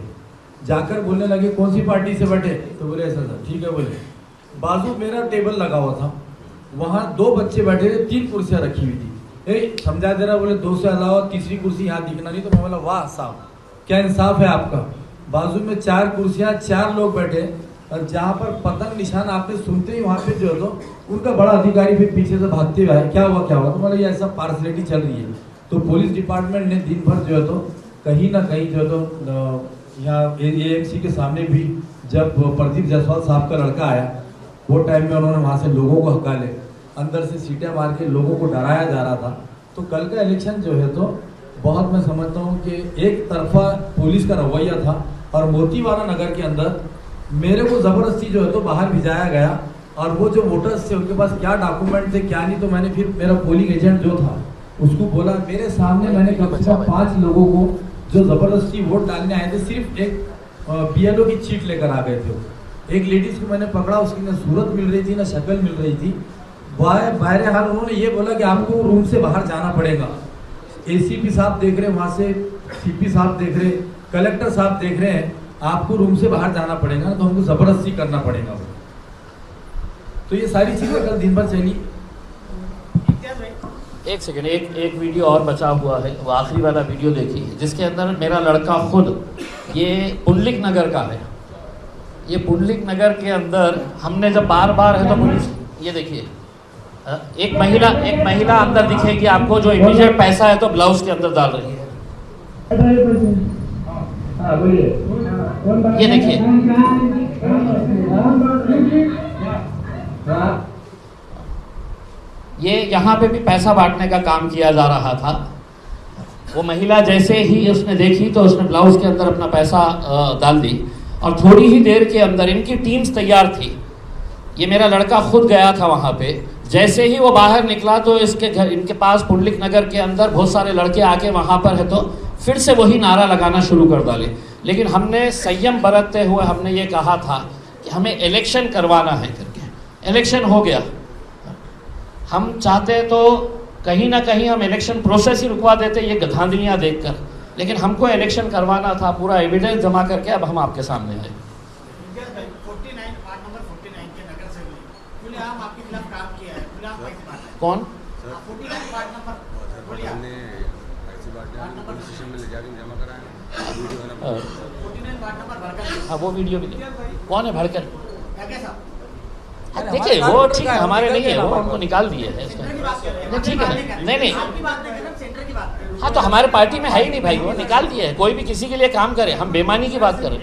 जाकर बोलने लगे कौन सी पार्टी से बैठे, तो बोले ऐसा था, ठीक है बोले। बाजू मेरा टेबल लगा हुआ था, वहां 2 बच्चे बैठे थे, 3 कुर्सियां रखी हुई थी। समझा दे रहा, बोले 2 से अलावा तीसरी कुर्सी यहाँ दिखना नहीं। तो मैं बोला वाह साहब क्या इंसाफ है आपका। बाजू में 4 कुर्सियां, 4 लोग बैठे और जहाँ पर पतंग निशान आपने सुनते ही वहाँ पे जो है तो उनका बड़ा अधिकारी फिर पीछे से भागते हुए आए, क्या हुआ। तो मतलब ये ऐसा पार्सलिटी चल रही है। तो पुलिस डिपार्टमेंट ने दिन भर जो है तो कहीं ना कहीं जो है तो यहाँ एएमसी के सामने भी जब प्रदीप जायसवाल साहब का लड़का आया, वो टाइम में उन्होंने वहाँ से लोगों को हकाले, अंदर से सीटें मार के लोगों को डराया जा रहा था। तो कल का इलेक्शन जो है तो बहुत, मैं समझता हूँ कि एक तरफा पुलिस का रवैया था और मोतीवाला नगर के अंदर मेरे को ज़बरदस्ती जो है तो बाहर भिजाया गया। और वो जो वोटर्स थे उनके पास क्या डॉक्यूमेंट थे क्या नहीं, तो मैंने फिर मेरा पोलिंग एजेंट जो था उसको बोला, मेरे सामने मैंने कम से कम 5 लोगों को जो ज़बरदस्ती वोट डालने आए थे, सिर्फ एक बीएलओ की चीट लेकर आ गए थे। एक लेडीज़ को मैंने पकड़ा, उसकी ना सूरत मिल रही थी ना शक्ल मिल रही थी। बहरहाल उन्होंने ये बोला कि आपको रूम से बाहर जाना पड़ेगा। एसीपी साहब देख रहे हैं, वहाँ से सीपी साहब देख रहे, कलेक्टर साहब देख रहे हैं, आपको रूम से बाहर जाना पड़ेगा, तो हमको ज़बरदस्ती करना पड़ेगा। तो ये सारी चीज़ें कल दिन भर चली। एक सेकंड, एक वीडियो और बचा हुआ है, वो आखिरी वाला वीडियो देखिए, जिसके अंदर मेरा लड़का खुद, ये पुंडलिक नगर का है, ये पुंडलिक नगर के अंदर हमने जब बार बार है तो पुलिस, ये देखिए एक महिला अंदर दिखेगी आपको जो इमीडिएट पैसा है तो ब्लाउज के अंदर डाल रही है। ये देखिए, ये यहाँ पे भी पैसा बांटने का काम किया जा रहा था। वो महिला जैसे ही उसने देखी तो उसने ब्लाउज के अंदर अपना पैसा डाल दी और थोड़ी ही देर के अंदर इनकी टीम्स तैयार थी। ये मेरा लड़का खुद गया था वहाँ पे, जैसे ही वो बाहर निकला तो इसके घर, इनके पास पुंडलिक नगर के अंदर बहुत सारे लड़के आके वहाँ पर है तो फिर से वही नारा लगाना शुरू कर डाले। लेकिन हमने संयम बरतते हुए हमने ये कहा था कि हमें इलेक्शन करवाना है करके, इलेक्शन हो गया। हम चाहते तो कहीं ना कहीं हम इलेक्शन प्रोसेस ही रुकवा देते ये धांधलियाँ देखकर, लेकिन हमको इलेक्शन करवाना था, पूरा एविडेंस जमा करके अब हम आपके सामने आए। कौन? हाँ वो वीडियो भी कौन है भड़कर? देखिए वो ठीक है, हमारे नहीं है, वो हमको निकाल दिए है इसका। ठीक है, नहीं हाँ तो हमारे पार्टी में है ही नहीं भाई, वो निकाल दिए है। कोई भी किसी के लिए काम करे, हम बेईमानी की बात करें।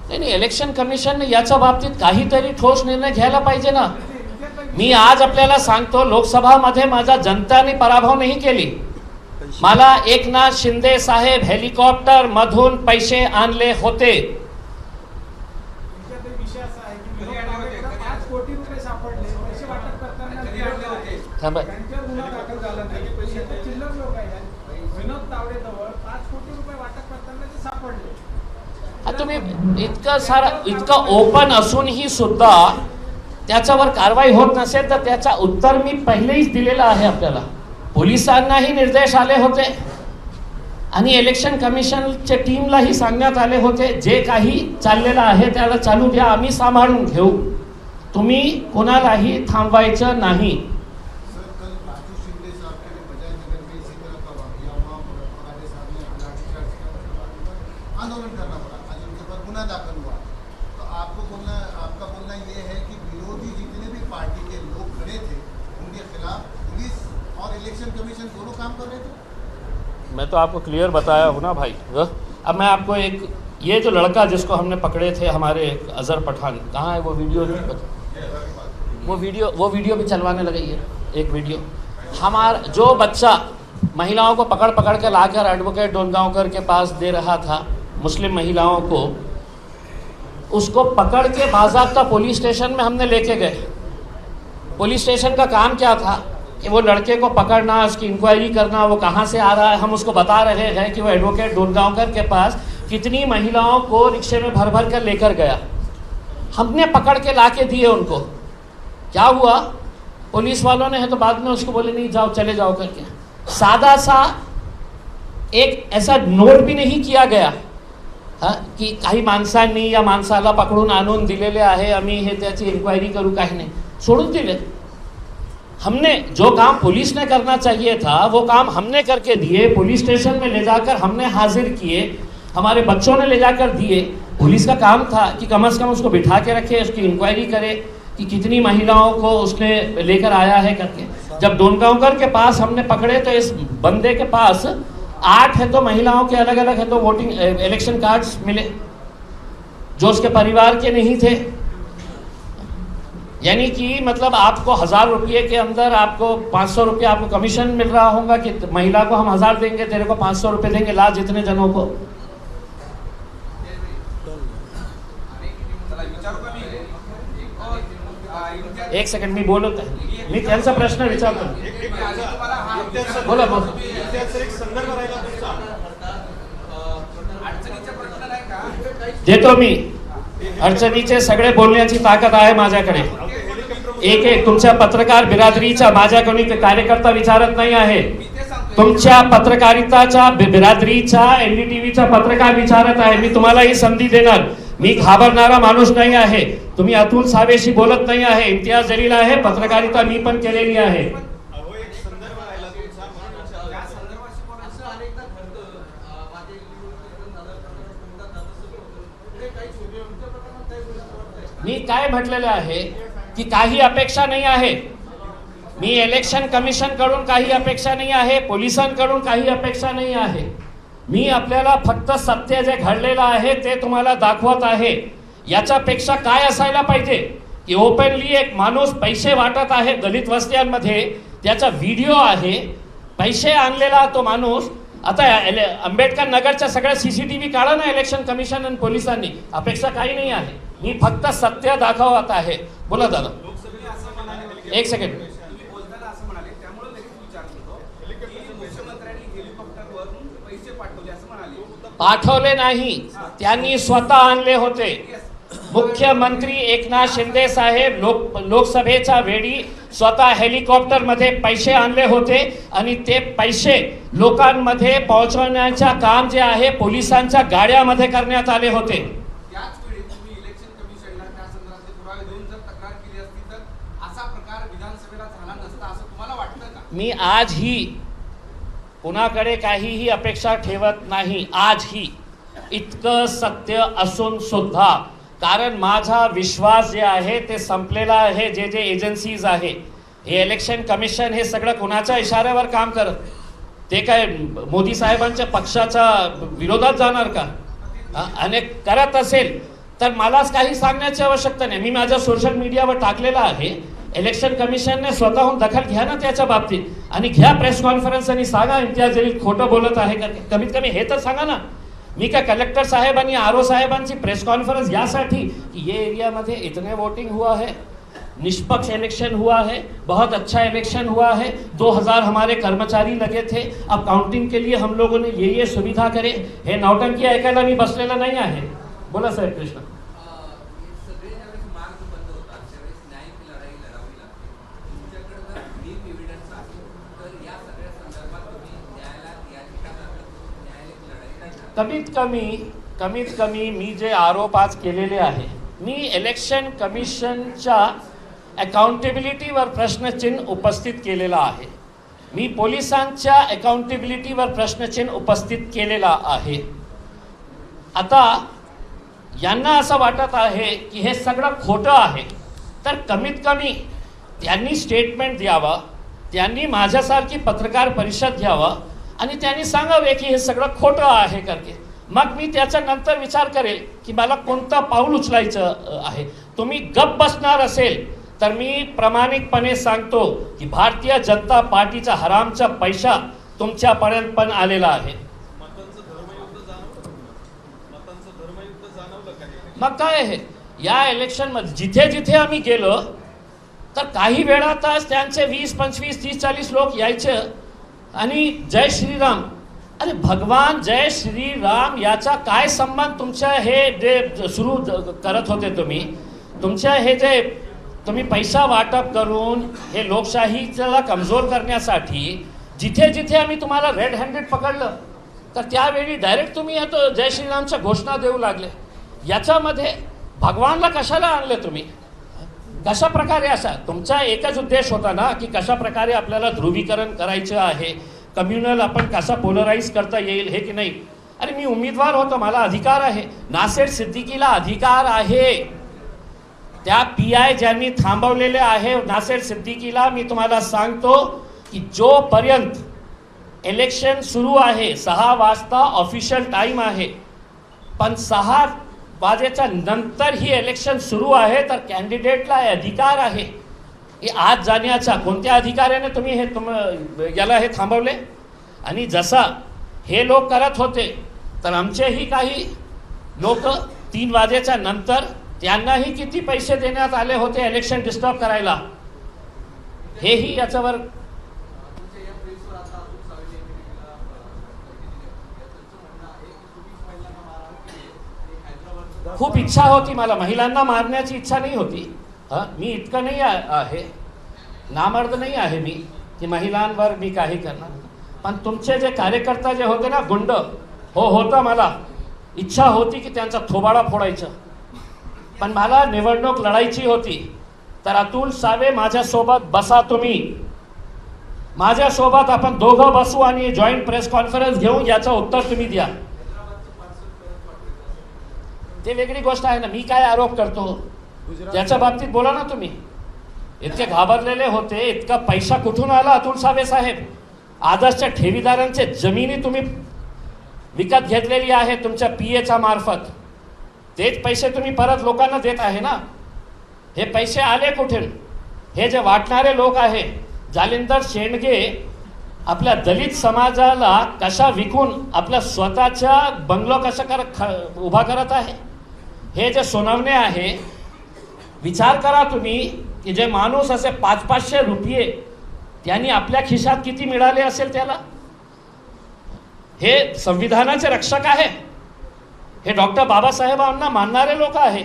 नाही, इलेक्शन कमिशन याच्या बाबतीत काहीतरी ठोस निर्णय घ्यायला पाहिजे ना। मी आज आपल्याला सांगतो, लोकसभामध्ये माझा जनताने पराभव नाही केली। मला एकनाथ शिंदे साहेब हेलिकॉप्टर मधून पैसे आणले होते। 5 कोटी रुपये सापडले, पैसे वाटप करताना थांबा, गुन्हा दाखल झाला नाही, पैसे चिल्लर लोक आहेत, विनोद तावडे जवळ 5 कोटी रुपये वाटप करताना ते सापडले। तुम्ही इतकं ओपन असूनही सुद्धा त्याच्यावर कारवाई होत नसेल तर त्याचा उत्तर मी पहिलेच दिलेला आहे आपल्याला। पोलिसांनाही निर्देश आले होते आणि इलेक्शन कमिशनच्या टीमलाही सांगण्यात आले होते, जे काही चाललेलं आहे त्याला चालू द्या, आम्ही सांभाळून घेऊ, तुम्ही कोणालाही थांबवायचं नाही। आंदोलन करना पड़ा, आज उनके ऊपर गुना दाखिल हुआ, तो आपका बोलना ये है कि विरोधी जितने भी पार्टी के लोग खड़े थे उनके खिलाफ पुलिस और इलेक्शन कमीशन दोनों काम कर रहे थे। मैं तो आपको क्लियर बताया हूँ ना भाई। अब मैं आपको एक, ये जो लड़का जिसको हमने पकड़े थे हमारे अजहर पठान, कहाँ है वो वीडियो? वो वीडियो भी चलवाने लगे ये एक वीडियो। हमारा जो बच्चा महिलाओं को पकड़ पकड़ के लाकर एडवोकेट डोनगांवकर के पास दे रहा था, मुस्लिम महिलाओं को, उसको पकड़ के बाज़ाब्ता पुलिस स्टेशन में हमने लेके गए। पुलिस स्टेशन का काम क्या था कि वो लड़के को पकड़ना, उसकी इंक्वायरी करना, वो कहाँ से आ रहा है। हम उसको बता रहे हैं कि वो एडवोकेट डोनगांवकर के पास कितनी महिलाओं को रिक्शे में भर भर कर लेकर गया। हमने पकड़ के ला के दिए उनको। क्या हुआ, पुलिस वालों ने है तो बाद में उसको बोले नहीं जाओ, चले जाओ करके। सादा सा एक ऐसा नोट भी नहीं किया गया की काही माणसांनी या माणसाला पकडून आणून दिलेले आहे, आम्ही हे त्याची इन्क्वायरी करू, काही नाही, सोडून दिले। हमने जो काम पुलिस ने करना चाहिए था वो काम हमने करके दिए। पुलिस स्टेशन में ले जाकर हमने हाजिर किए, हमारे बच्चों ने ले जाकर दिए। पुलिस का काम था कि कम से कम उसको बिठा के रखे, उसकी इंक्वायरी करे कि कितनी महिलाओं को उसने लेकर आया है करके। जब डोनगांवकर के पास हमने पकड़े तो इस बंदे के पास 8 है तो महिलाओं के अलग अलग है तो वोटिंग इलेक्शन कार्ड्स मिले जो उसके परिवार के नहीं थे। यानी कि मतलब आपको 1000 रुपये के अंदर आपको 500 रुपये आपको कमीशन मिल रहा होगा कि महिला को हम 1000 देंगे, तेरे को 500 रुपये देंगे, ला जितने जनों को। एक सेकंड मी बोलत आहे, मी त्यांचा प्रश्न विचारतो। बोला बोला। देतो मी, अडचणीचे सगळे बोलण्याची ताकद आहे माझ्याकडे। एक तुमच्या पत्रकार बिरादरीचा माझ्याकडे कार्यकर्ता विचारत नाही आहे, तुमच्या पत्रकारिताच्या बिरादरीचा NDTVचा पत्रकार विचारत आहे। मी तुम्हालाही संधी देणार, मी घाबरणारा माणूस नाही आहे. तुम्ही अतुल सावेशी बोलत नाही आहे. इम्तियाज जलील आहे. पत्रकारिता मी पण केलेली आहे. मी काय म्हटलेलं आहे की काही अपेक्षा नाही आहे. मी इलेक्शन कमिशन कडून काही अपेक्षा नाही आहे. पोलिसांकडून काही अपेक्षा नाही आहे. मी आपल्याला फक्त सत्य जे घडलेलं आहे ते तुम्हाला दाखवत आहे. याच्यापेक्षा काय असायला पाहिजे की ओपनली एक माणूस पैसे वाटत आहे दलित वस्त्यांमध्ये, त्याचा व्हिडिओ आहे. पैसे आणलेला तो माणूस. आता आंबेडकर नगरच्या सगळ्या सीसीटीव्ही काढा ना इलेक्शन कमिशन आणि पोलिसांनी. अपेक्षा काही नाही आहे. मी फक्त सत्य दाखवत आहे. बोला दादा. एक सेकंड. पाठवले नाही, त्यांनी स्वतः आणले होते. मुख्यमंत्री एकनाथ शिंदे साहेब लोकसभेच्या वेळी स्वतः हेलिकॉप्टर मध्ये पैसे आणले होते आणि ते पैसे लोकांमध्ये पोहोचवण्याचे काम जे आहे पोलिसांच्या गाड्यामध्ये करण्यात आले होते. मी आजही कुणाकडे काहीही अपेक्षा ठेवत नाही. आजही इतकं सत्य असून सुद्धा, कारण माझा विश्वास जे आहे ते संपलेला आहे. जे जे एजन्सीज आहे, हे इलेक्शन कमिशन हे सगळं कुणाच्या इशाऱ्यावर काम करत, ते काय मोदी साहेबांच्या पक्षाच्या विरोधात जाणार का? आणि करत असेल तर मलाच काही सांगण्याची आवश्यकता नाही. मी माझ्या सोशल मीडियावर टाकलेला आहे. इलेक्शन कमिशनने स्वतःहून दखल घ्या ना त्याच्या बाबतीत आणि घ्या प्रेस कॉन्फरन्स आणि सांगा इम्तियाज जलील खोटं बोलत आहे का. कमीत कमी हे तर सांगा ना. मी काय कलेक्टर साहेब आणि आरओ साहेबांची प्रेस कॉन्फ्रेंस यासाठी कि ये एरिया में इतने वोटिंग हुआ है, निष्पक्ष इलेक्शन हुआ है, बहुत अच्छा इलेक्शन हुआ है, 2000 हमारे कर्मचारी लगे थे, अब काउंटिंग के लिए हम लोगों ने ये सुविधा करे. हे नौटंकी ऐकायला मी बसलेला नाही आहे. बोला साहेब कृष्ण. कमीत कमी मी जे आरोप आज केलेले आहे, मी इलेक्शन कमिशनच्या अकाउंटेबिलिटीवर प्रश्नचिन्ह उपस्थित केलेला आहे. मी पोलिसांच्या अकाउंटेबिलिटीवर प्रश्नचिन्ह उपस्थित केलेला आहे. आता यांना असं वाटत आहे की हे सगळं खोटं आहे, तर कमीत कमी त्यांनी स्टेटमेंट द्यावं, त्यांनी माझ्यासारखी पत्रकार परिषद घ्यावं आणि त्यांनी सांगावे की हे सगळं खोटं आहे करके. मग मी त्याच्या नंतर विचार करेल की मला कोणतं पाऊल उचलायचं आहे. तुम्ही गप्प बसणार असेल तर मी प्रामाणिकपणे सांगतो की भारतीय जनता पार्टीचा हरामचा पैसा तुमच्यापर्यंत पण आलेला आहे. मग काय आहे या इलेक्शन मध्ये जिथे जिथे आम्ही गेलो तर काही वेळातच त्यांचे 20, 25, 30, 40 लोक यायचे आणि जय श्रीराम. अरे भगवान जय श्रीराम याचा काय संबंध तुमच्या हे जे सुरू करत होते तुमच्या हे जे तुम्ही पैसा वाटप करून हे लोकशाहीला कमजोर करण्यासाठी जिथे जिथे आम्ही तुम्हाला रेड हँडेड पकडलं तर त्यावेळी डायरेक्ट तुम्ही आता जय श्रीरामच्या घोषणा देऊ लागले. याच्यामध्ये भगवानला कशाला आणले तुम्ही? कशा प्रकारे असा तुमचा एकच उद्देश होता ना की कशा प्रकारे आपल्याला ध्रुवीकरण करायचं आहे, कम्युनल आपण कसा पोलराइज करता येईल हे की नाही. अरे मी उमेदवार होतो, मला अधिकार आहे. नासेर सिद्दीकीला अधिकार आहे. त्या PI ज्यांनी थांबवलेले आहे नासेर सिद्दीकीला मी तुम्हाला सांगतो की जोपर्यंत इलेक्शन सुरू आहे 6 वाजता ऑफिशियल टाइम आहे, पण 6 वाजेच्या नंतर ही इलेक्शन सुरू आहे तर कॅन्डिडेटला अधिकार आहे की आज जाण्याचा. कोणत्या अधिकाऱ्याने तुम्ही याला हे थांबवले? आणि जसा हे लोक करत होते तर आमचेही काही लोक 3 वाजेच्या नंतर त्यांनाही किती पैसे देण्यात आले होते इलेक्शन डिस्टर्ब करायला, हेही याच्यावर खूप इच्छा होती. मला महिलांना मारण्याची इच्छा नाही होती. मी इतकं नाही आहे, नामर्द नाही आहे मी की महिलांवर मी काही करणार. पण तुमचे जे कार्यकर्ता जे होते ना गुंड, होता मला इच्छा होती की त्यांचा थोबाडा फोडायचं. पण मला निवडणूक लढायची होती तर अतुल सावे माझ्यासोबत बसा, तुम्ही माझ्यासोबत आपण दोघं बसू आणि जॉईंट प्रेस कॉन्फरन्स घेऊ, याचं उत्तर तुम्ही द्या. ते वेगळी गोष्ट आहे ना, मी काय आरोप करतो त्याच्या बाबतीत बोला ना तुम्ही. इतके घाबरलेले होते, इतका पैसा कुठून आला अतुल सावे साहेब? आदर्शच्या ठेवीदारांचे जमिनी तुम्ही विकत घेतलेली आहे तुमच्या पीएच्या मार्फत, तेच पैसे तुम्ही परत लोकांना देत आहे ना. हे पैसे आले कुठून? हे जे वाटणारे लोक आहे, जालिंदर शेंडगे आपल्या दलित समाजाला कशा विकून आपला स्वतःचा बंगलो कशा उभा करत आहे, हे जे सोनवणे आहे. विचार करा तुम्ही की जे माणूस असे 500-500 रुपये त्यांनी आपल्या खिशात किती मिळाले असेल त्याला. हे संविधानाचे रक्षक आहे, हे डॉक्टर बाबासाहेबांना मानणारे लोक आहे.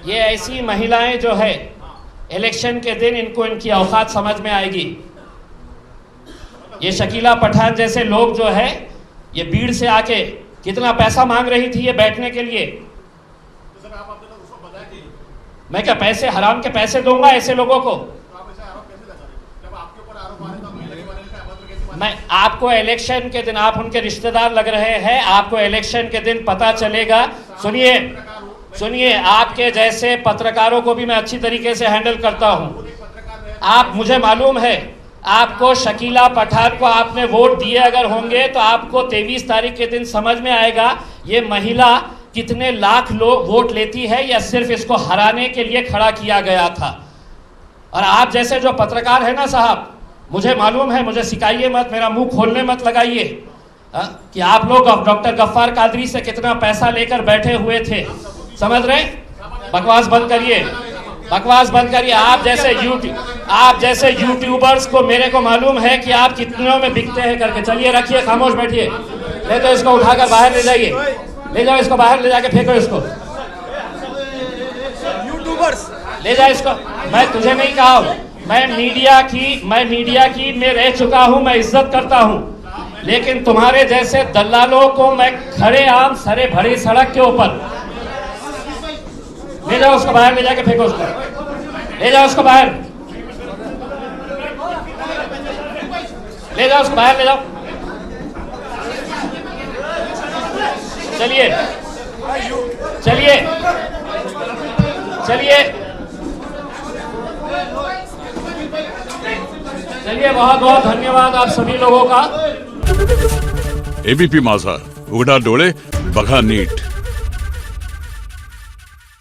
ये ऐसी महिलाएं जो है इलेक्शन के दिन इनको इनकी औकात समझ में आएगी. ये शकीला पठान जैसे लोग जो है, ये भीड़ से आके कितना पैसा मांग रही थी ये बैठने के लिए. मैं क्या पैसे हराम के पैसे दूंगा ऐसे लोगों को? मैं आपको इलेक्शन के दिन, आप उनके रिश्तेदार लग रहे हैं, आपको इलेक्शन के दिन पता चलेगा. सुनिए सुनिए, आपके जैसे पत्रकारों को भी मैं अच्छी तरीके से हैंडल करता हूं. आप, मुझे मालूम है आपको शकीला पठान को आपने वोट दिए अगर होंगे तो आपको 23 तारीख के दिन समझ में आएगा ये महिला कितने लाख लोग वोट लेती है या सिर्फ इसको हराने के लिए खड़ा किया गया था. और आप जैसे जो पत्रकार है ना साहब, मुझे मालूम है, मुझे सिखाइए मत, मेरा मुंह खोलने मत लगाइए कि आप लोग डॉक्टर गफ्फार कादरी से कितना पैसा लेकर बैठे हुए थे. समझ रहे? बकवास बंद करिए, बकवास बंद करिए. आप जैसे यूट्यूबर्स को मेरे को मालूम है कि आप कितनों में बिकते हैं करके. चलिए रखिए, खामोश बैठिए. ले तो इसको उठाकर बाहर ले जाइए, ले जाओ इसको बाहर, ले जाके फेंको इसको. यूट्यूबर्स ले जाओ इसको. मैं तुझे नहीं कहा हूं, मैं मीडिया की मैं रह चुका हूं, मैं इज्जत करता हूं. लेकिन तुम्हारे जैसे दलालों को मैं खड़े आम सरे भरी सड़क के ऊपर ले जाओ, उसको बाहर ले जाके फेंको उसको. ले जाओ उसको बाहर, ले जाओ उसको बाहर, ले जाओ. चलिए चलिए चलिए चलिए, बहुत बहुत धन्यवाद आप सभी लोगों का. एबीपी माझा, उघडा डोळे बघा नीट.